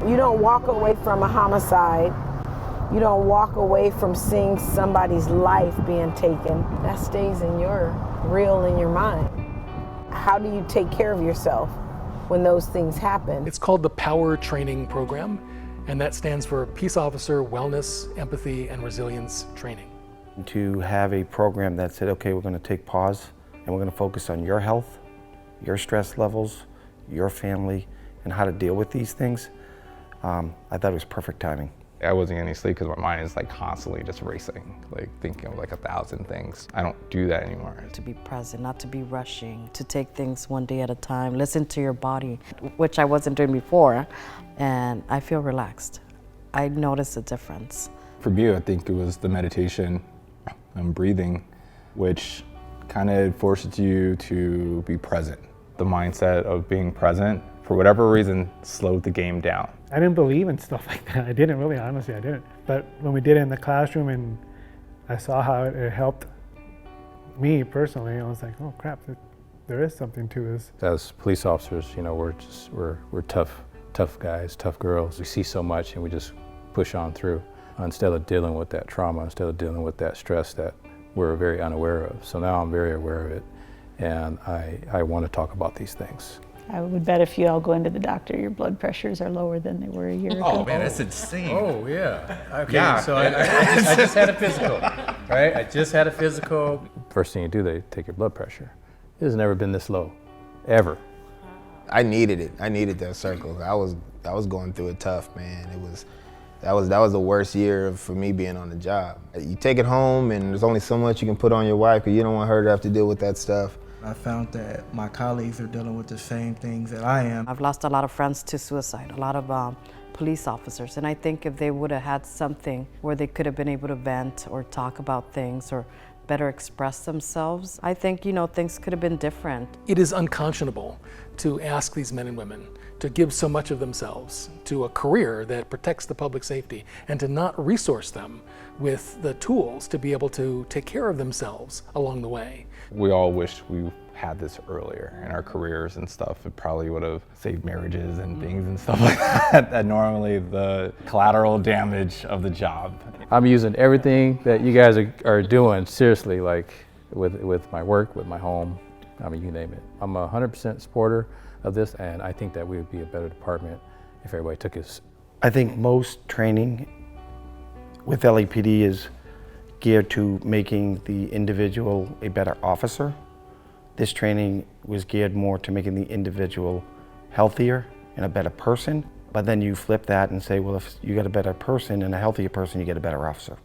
You don't walk away from a homicide. You don't walk away from seeing somebody's life being taken. That stays in your reel in your mind. How do you take care of yourself when those things happen? It's called the Power Training Program, and that stands for Peace Officer Wellness, Empathy, and Resilience Training. To have a program that said, okay, we're going to take pause and we're going to focus on your health, your stress levels, your family, and how to deal with these things, I thought it was perfect timing. I wasn't getting any sleep because my mind is like constantly just racing, like thinking of like 1,000 things. I don't do that anymore. To be present, not to be rushing, to take things one day at a time, listen to your body, which I wasn't doing before, and I feel relaxed. I notice a difference. For me, I think it was the meditation and breathing, which kind of forces you to be present. The mindset of being present, for whatever reason, slowed the game down. I didn't believe in stuff like that. I didn't really, honestly, I didn't. But when we did it in the classroom and I saw how it helped me personally, I was like, oh crap, there is something to this. As police officers, you know, we're tough guys, tough girls. We see so much and we just push on through instead of dealing with that trauma, instead of dealing with that stress that we're very unaware of. So now I'm very aware of it, and I want to talk about these things. I would bet if you all go into the doctor, your blood pressures are lower than they were a year ago. Oh man, that's insane. Oh yeah. Okay, Yeah. so I just had a physical, right? I just had a physical. First thing you do, they take your blood pressure. It has never been this low, ever. I needed it. I needed that circle. I was going through it tough, man. That was the worst year for me being on the job. You take it home and there's only so much you can put on your wife because you don't want her to have to deal with that stuff. I found that my colleagues are dealing with the same things that I am. I've lost a lot of friends to suicide, a lot of police officers, and I think if they would have had something where they could have been able to vent or talk about things or better express themselves, I think, you know, things could have been different. It is unconscionable to ask these men and women to give so much of themselves to a career that protects the public safety and to not resource them with the tools to be able to take care of themselves along the way. We all wish we had this earlier in our careers and stuff. It probably would have saved marriages and things and stuff like that, that normally the collateral damage of the job. I'm using everything that you guys are doing seriously, like with my work, with my home, I mean, you name it. I'm a 100% supporter of this, and I think that we would be a better department if everybody took us. I think most training with LAPD is geared to making the individual a better officer. This training was geared more to making the individual healthier and a better person. But then you flip that and say, well, if you get a better person and a healthier person, you get a better officer.